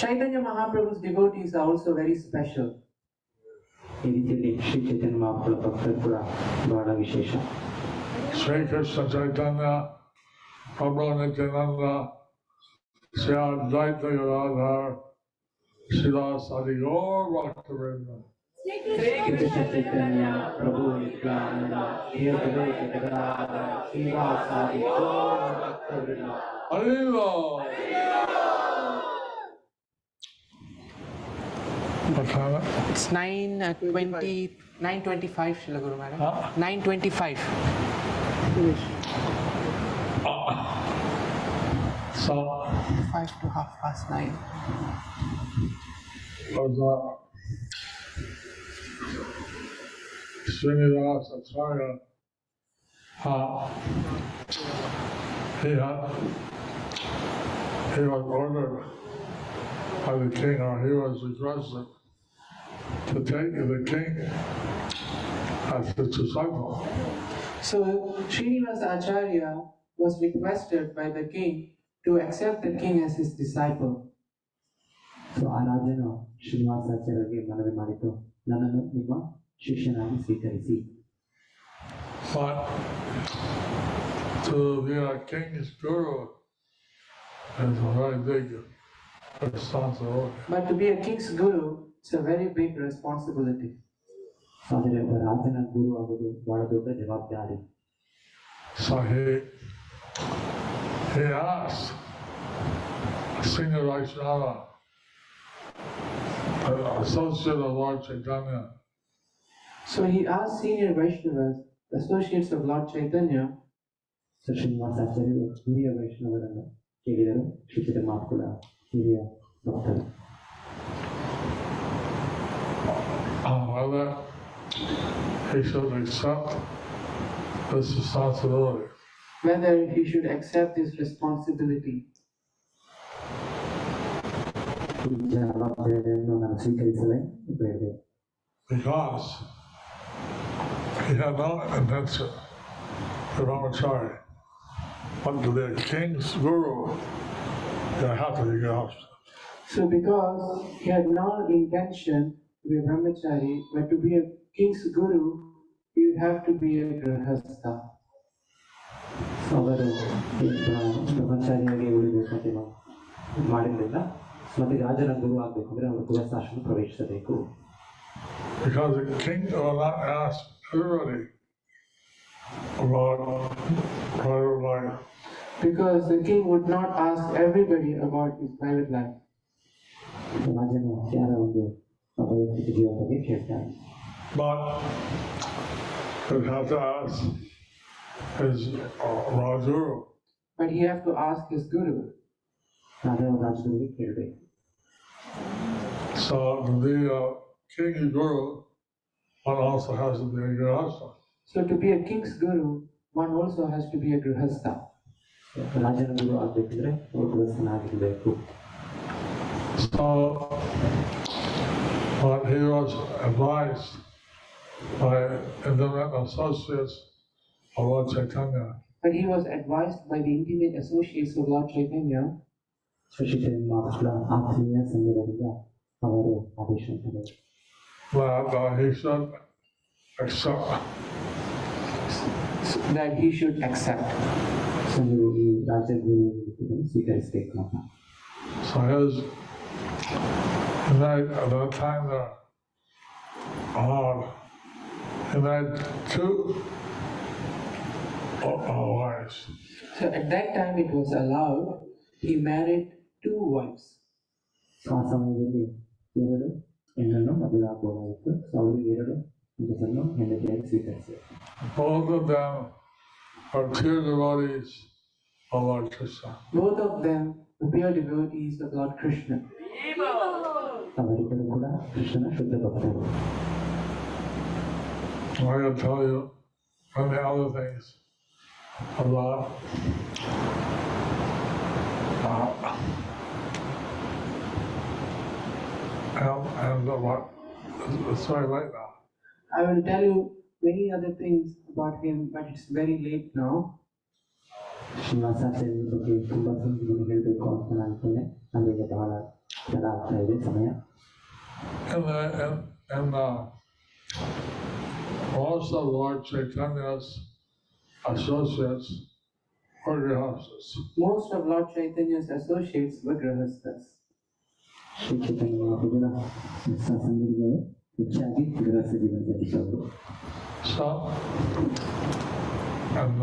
Chaitanya Mahaprabhu's devotees are also very special. ಈ ರೀತಿಯಲ್ಲಿ ಶ್ರೀ ಚೈತನ್ಯ ಮಹಾಪ್ರಭುಗಳ ಭಕ್ತರು ಕೂಡ ಬಹಳ ವಿಶೇಷ. Sri Krishna Chaitanya, Prabhu Nityananda, Sri Advaita Gadadhar, Srila Sadigaur Bhaktivinoda. Krishna Chaitanya Prabhu Nityananda Shri Advaita Gadadhara Srivasadi Gaura Bhaktavrinda. Harila. What time? It's 9:25, Srila Guru Maharaj. Huh? 9:25. So, 5 to 9:30. was Srinivas Acharya, he was ordered by the king, or he was requested to take the king as his disciple. So Srinivasa Acharya was requested by the king to accept the king as his disciple. So ಆ ರಾಜನು ಶ್ರೀನಿವಾಸಾಚಾರ್ಯರಿಗೆ ಮನವಿ ಮಾಡಿತು, ನನ್ನನ್ನು ನಿಮ್ಮ ಶಿಷ್ಯನಾಗಿ ಸ್ವೀಕರಿಸಿ. But to be a king's guru is a very big responsibility. But to be a king's guru, it's a very big responsibility. ಆದರೆ ಒಬ್ಬ ರಾಜನ ಗುರು ಆಗುವುದು ಬಹಳ ದೊಡ್ಡ ಜವಾಬ್ದಾರಿ. So he asked Senior Vaishnava, the associate of Lord Chaitanya, So he asked senior Vaishnavas, associates of Lord Chaitanya, so ಶ್ರೀನಿವಾಸಾಚಾರ್ಯರು ಹಿರಿಯ ವೈಷ್ಣವರನ್ನು ಕೇಳಿದರು. ಶ್ರೀಚಿತ ಮಾತುಗಳ ಹಿರಿಯ ಭಕ್ತರು whether he should accept this responsibility. whether he should accept this responsibility. ಈ ಜವಾಬ್ದಾರಿಯನ್ನು ನಾನು ಸ್ವೀಕರಿಸಲೇ ಬೇಡವೆ. Because he had no intention to brahmachari, but to be a king's guru, you have to be grahasta. So because he had no intention to be a brahmachari, but to be a king's guru, you have to be a grahastha. ಅವರು ಬ್ರಹ್ಮಚಾರಿಯಾಗಿ ಉಳಿಬೇಕಂತ ಮಾಡಿರಲಿಲ್ಲ. ಮತ್ತೆ ರಾಜನ ಗುರು ಆಗಬೇಕಂದ್ರೆ ಅವರು ಗೃಹಸ್ಥಾಶ್ರಮ ಪ್ರವೇಶಿಸಬೇಕು. Because the king will not ask everybody about private life. Because the king would not ask everybody about his private life. ರಾಜನು ಯಾರ ಒಂದು ವೈಯಕ್ತಿಕ ಜೀವನ ಬಗ್ಗೆ ಕೇಳ್ತಾರೆ. But he'd have to ask his Rajguru. But he have to ask his guru. ರಾಜಗುರುವಿಗೆ ಕೇಳಬೇಕು. So to be a king's guru, one also has to be a grihastha. So to be a king's guru, one also has to be a grihastha. ರಾಜನ ಗುರು ಆಗಬೇಕಿದ್ರೆ ಅವರು ಗೃಹಸ್ಥನಾಗಿರಬೇಕು. So but he was advised by intimate associates of Lord Chaitanya. But he was advised by the intimate associates of Lord Chaitanya Shri ಮಾತೃ ಆತ್ಮೀಯ ಸಂಘದಿಂದ ಅವರು ಆದೇಶ that he should accept. that he should accept. So ನೀವು ಈ ರಾಜಗುರು ಸ್ವೀಕರಿಸಬೇಕು ಅಂತ. So his, at that time there, he made two wives. So at that time it was allowed, he married 2 wives. So ಆ ಸಮಯದಲ್ಲಿ 2 ಹೆಣ್ಣನ್ನು ಮದುವೆ ಆಗಬಹುದಾಗಿತ್ತು. ಸೊ ಅವರು 2 ಹೆಂಗಸನ್ನು ಹೆಂಡತಿಯಾಗಿ ಸ್ವೀಕರಿಸಿದರು. Both of them are pure devotees of Lord Krishna. Both of them were pure devotees of Lord Krishna. ಅವರಿಬ್ಬರು ಕೂಡ ಕೃಷ್ಣನ ಶುದ್ಧ ಭಕ್ತರು. I can tell you many other things about and what it's very late now. I will tell you many other things about him, but it's very late now. ಶ್ರೀನಿವಾಸಾಚಾರ್ಯರ ಬಗ್ಗೆ ತುಂಬ ಸಂಗತಿಗಳನ್ನು ಹೇಳಬೇಕು ಅಂತ ನಾನು ಅನ್ಕೊಂಡೆ. ಅಂದರೆ ಬಹಳ ತಡ ಆಗ್ತಾ ಇದೆ ಸಮಯ. And also Lord Chaitanya's associates were grihasthas. Most of Lord Chaitanya's associates were grihasthas. Shri ಚೈತನ್ಯ ಮಹಾಪ್ರಭುಗಳ ಸಂಗಡಿಗಳು ಹೆಚ್ಚಾಗಿ ಗೃಹಸ್ಥ ಜೀವನ ನಡೆಸೋರು. So, and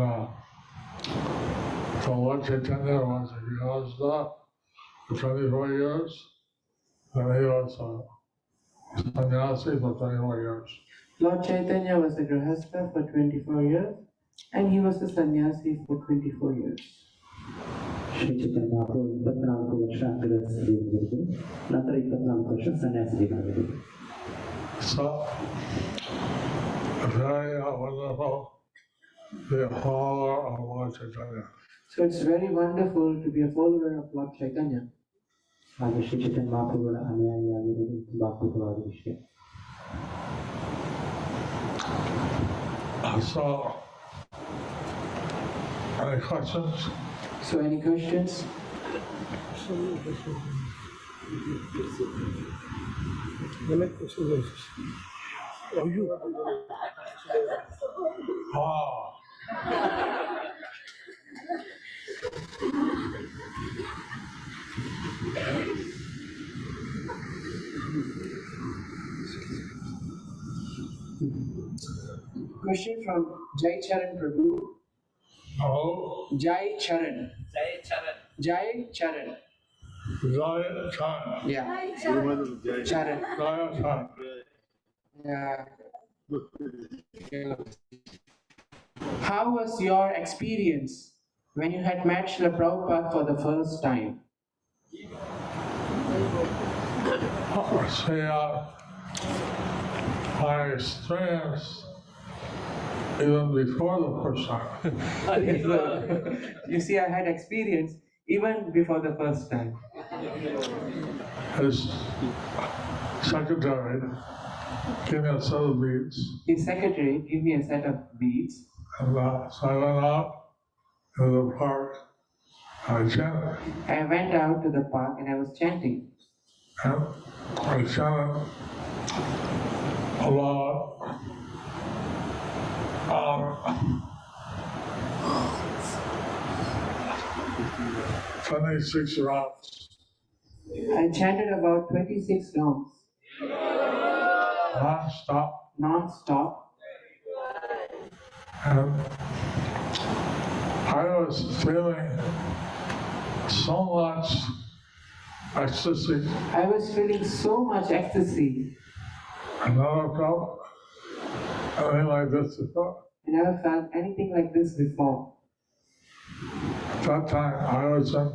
so Lord Chaitanya was a Gita for 24 years, and he was a sannyasi for 24 years. Lord Chaitanya was a grihastha for 24 years and he was a sannyasi for 24 years. Shri ಚೈತನ್ಯ ಅವರು 24 ವರ್ಷ ಗೃಹಸ್ಥ ಜೀವನವಿದ್ದು ನಂತರ 24 ವರ್ಷ ಸನ್ಯಾಸಿ ಜೀವನವಿದ್ದು. So, very wonderful, the follower of Lord Chaitanya. So it's very wonderful to be a follower of Lord Chaitanya. ಹಾಗೆ ಶ್ರೀ ಚೈತನ್ಯ ಮಹಾಪ್ರಭುಗಳ ಅನುಯಾಯಿಯಾಗಿರುವುದು ತುಂಬ ಅದ್ಭುತವಾದ ವಿಷಯ. So, any questions? So any questions? Oh, you. Wow. Question from Jai Charan Prabhu. Oh, Jai Charan. Jai Charan. Jaya Chan. Yeah. Charan. Jaya Chan. Yeah. How was your experience when you had met Srila Prabhupada for the first time? See, my experience even before the first time. You see, I had experience even before the first time. His secretary gave me a set of beads, His secretary gave me a set of beads, and so I went out to the park. I chanted, I went out to the park and I was chanting. and I chanted a lot. 26 rounds. I chanted about 26 rounds, Non-stop. non-stop, And I was feeling so much ecstasy. I was feeling so much ecstasy. I never felt anything like this before. I never felt anything like this before. At that time, I was in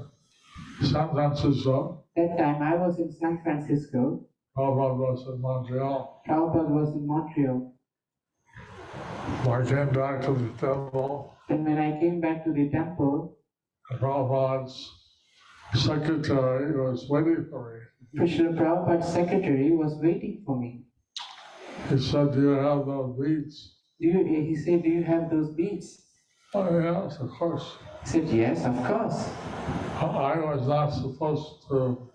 San Francisco. That time I was in San Francisco. Prabhupada was in Montreal. Prabhupada was in Montreal. I came back to the temple, And when I came back to the temple, Prabhupada's secretary was waiting for me. Srila Prabhupada's secretary was waiting for me. He said, "Do you have those beads?" He said, "Do you have those beads?" Oh, yes, of course. I said, "Yes, of course." I was not supposed to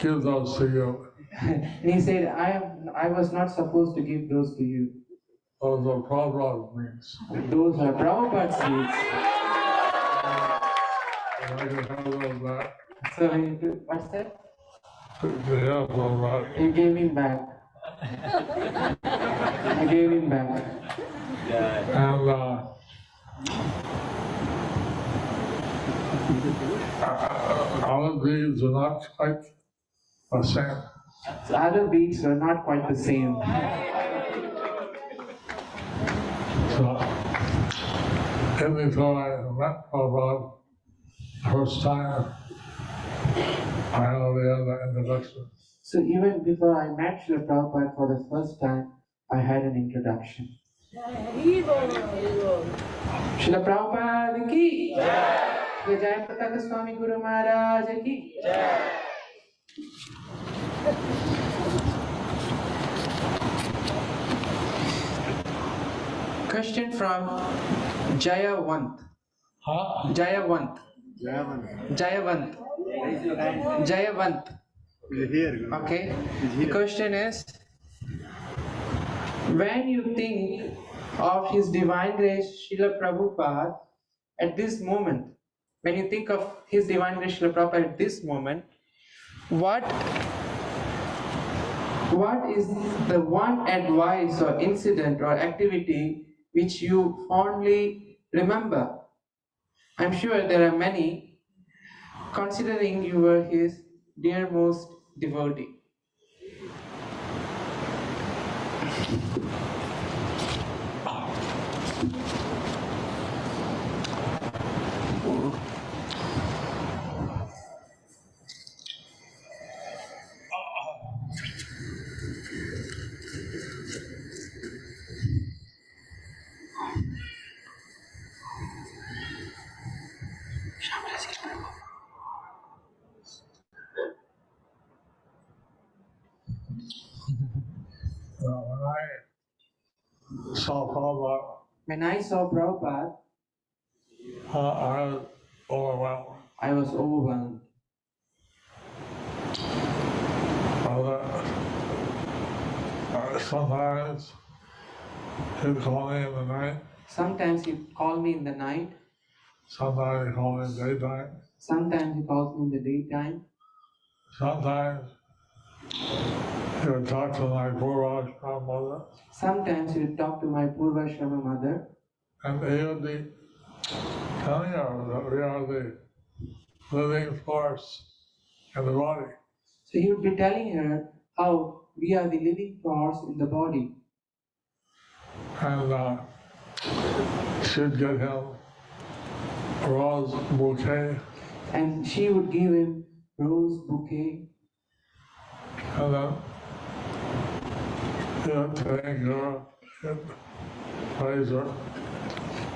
give those to you. And he said, I was not supposed to give those to you. Those are Prabhupada's beads. Those are Prabhupada's beads. And I can have those back. So what's that? Yeah, those back. He gave him back. I gave him back. And our beads are not quite the same. The other beads were not quite the same. So, even before I met Prabhupada first time, I already had the introduction. So even before I met Srila Prabhupada for the first time, I had an introduction. Srila Prabhupada ki jai, Jayapataka Swami Guru Maharaj ki jai. Question from Jayavant. Huh? Jayavant. Jayavant. Jayavant. Okay. The question is, when you think of His Divine Grace Srila Prabhupada at this moment, when you think of His Divine Grace Srila Prabhupada at this moment, What is the one advice or incident or activity which you fondly remember? I'm sure there are many, considering you were his dearmost devotee. When I saw Prabhupada, I was overwhelmed. Sometimes he'd call me in the night. Sometimes he'd call me in the night. Sometimes he'd call me in the daytime. Sometimes he calls me in the daytime. Sometimes he would talk to my Purvashrama mother. Sometimes he would talk to my Purvashrama mother. And he would be telling her that we are the living force in the body. So he would be telling her how we are the living force in the body. And she'd get him a rose bouquet. And she would give him rose bouquet. And then he would thank her and praise her.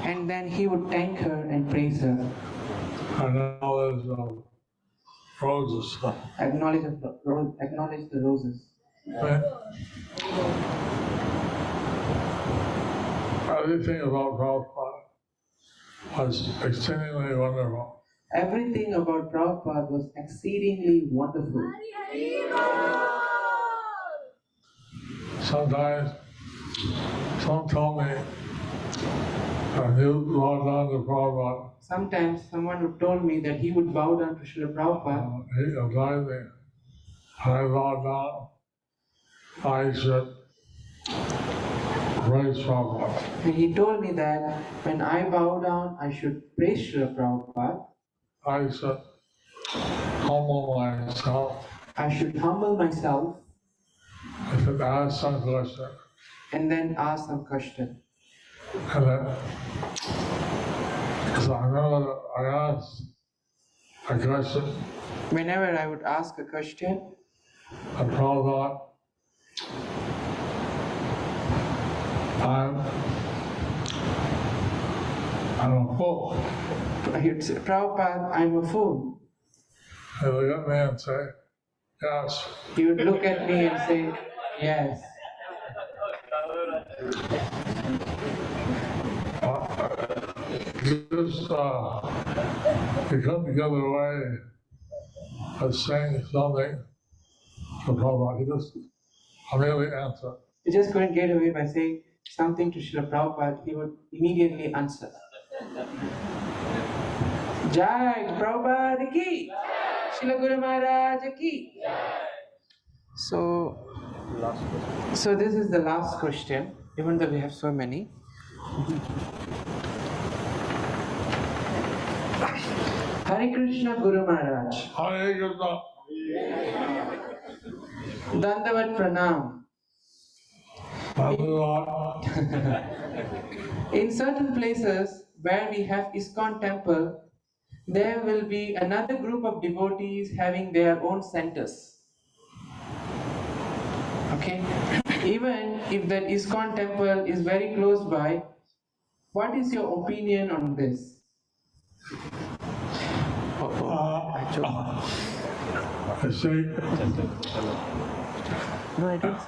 And then he would thank her and praise her. And all his roses. Acknowledge the roses. Right? Everything about Prabhupada was exceedingly wonderful. Everything about Prabhupada was exceedingly wonderful. Sometimes someone told me that he would bow down to Prabhupada. Sometimes someone would told me that he would bow down to Srila Prabhupada. He advised me, I bow down, I should praise Prabhupada. And he told me that when I bow down, I should praise Srila Prabhupada. I should humble myself. I should humble myself. I should ask some question. And then ask some question. And then, so I remember I asked a question. Whenever I would ask a question, And Prabhupada, I'm a fool. he would say, Prabhupada, I'm a fool. He would look at me and say, yes. He would look at me and say, yes. Just he couldn't get away of saying something to Prabhupada. He just immediately answered. He just couldn't get away by saying something to Srila Prabhupada. He would immediately answer. Jai Prabhupada ki, Srila Guru Maharaj ki. So this is the last question, even though we have so many. Hare Krishna Guru Maharaj. Hare Krishna. Dandavat Pranam. In certain places where we have ISKCON temple, there will be another group of devotees having their own centers. Okay? Even if that ISKCON temple is very close by, what is your opinion on this? I see, No, I didn't.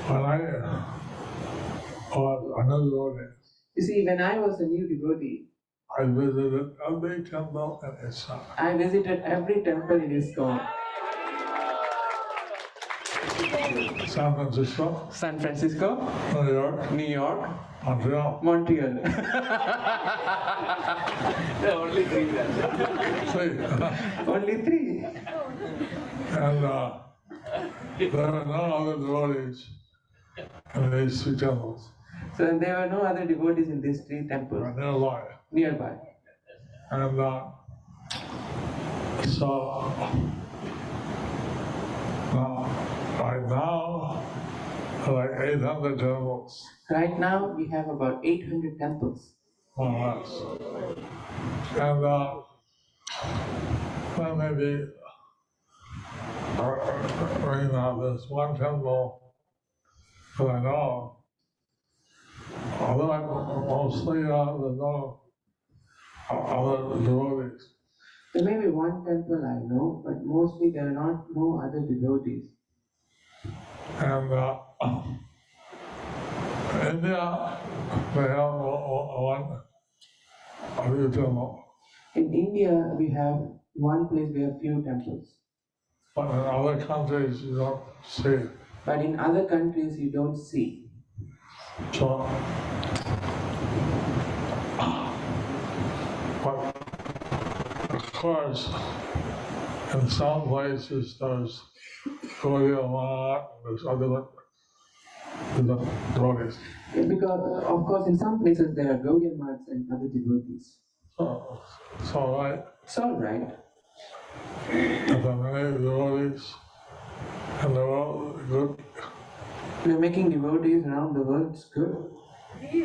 when I was another devotee, You see, when I was a new devotee, I visited every temple in ISKCON. I visited every temple in ISKCON. San Francisco, San Francisco, New York, New York, Montreal. Montreal. Only three. See, Only three. and there are no other devotees in these two temples. So there were no other devotees in these three temples Nearby. And so right now, like 800 temples. Right now, we have about 800 temples. More or less. And then maybe there's one temple that I know, although mostly there's no other devotees. There may be one temple I know, but mostly there are no other devotees. And India, they have one temple. In India, we have one place, we have few temples. But in other countries, you don't see. But in other countries, you don't see. So, but of course, in some places there's Odiya, there's other devotees. Because, of course, in some places there are Gaudiya Maths and other devotees. So, it's all right. It's all right. If there are many devotees in the world, good. We're making devotees around the world, it's good.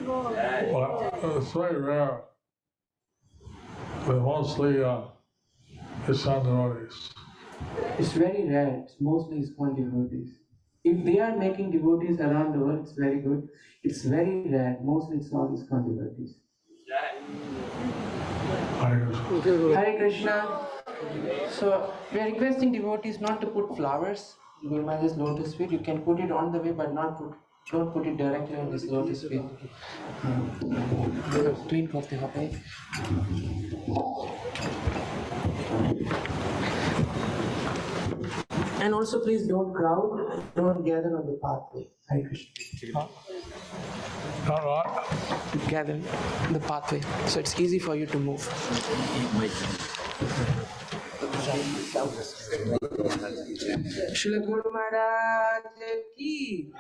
Well, it's very rare. They're mostly ISKCON devotees. It's very rare, it's mostly ISKCON devotees. If they are making devotees around the world, it's very good. It's very rare, mostly it's all ISKCON devotees. Hare Krishna. So we are requesting devotees not to put flowers in Guru Maharaj's lotus feet. You can put it on the way, but don't put it directly on his lotus feet. Clean करते हो पे. And also please don't crowd, don't gather on the pathway. Hare Krishna. All right. Gather the pathway, so it's easy for you to move. Srila Guru Maharaj ki,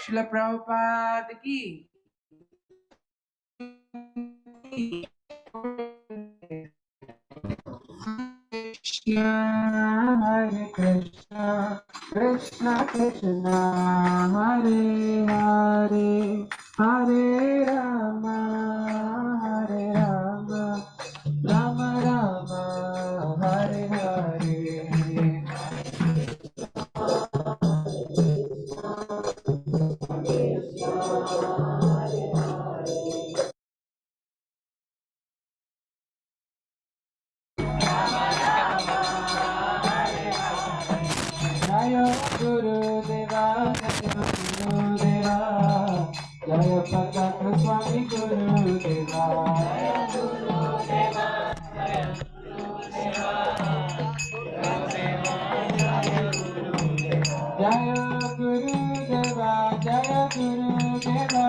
Srila Prabhupada ki. Krishna, Hare Krishna, Krishna Krishna, Hare Hare, Hare Rama, Hare Rama, Rama Rama, Hare Hare. Jaya Guru Deva, Jaya Guru Deva, Jayapataka Swami Guru Deva. Jaya Guru Deva, Jaya Guru Deva, Jaya Guru Deva, Jaya Guru Deva,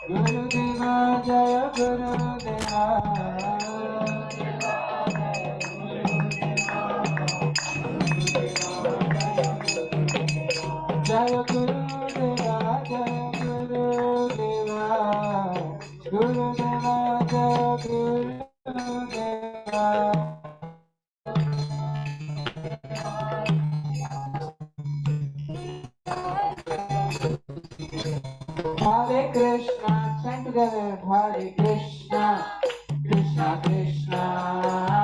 Guru Deva, Jaya Guru Deva. Jaya Guru Deva, Jaya Guru Deva, Guru Deva, Jaya Guru Deva. Hare Krishna, chant together, Hare Krishna, Krishna Krishna,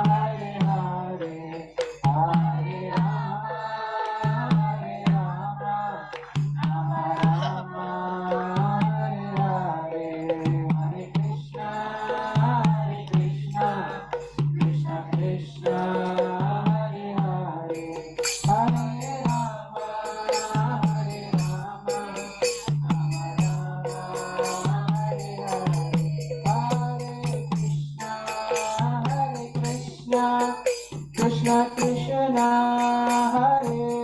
Hare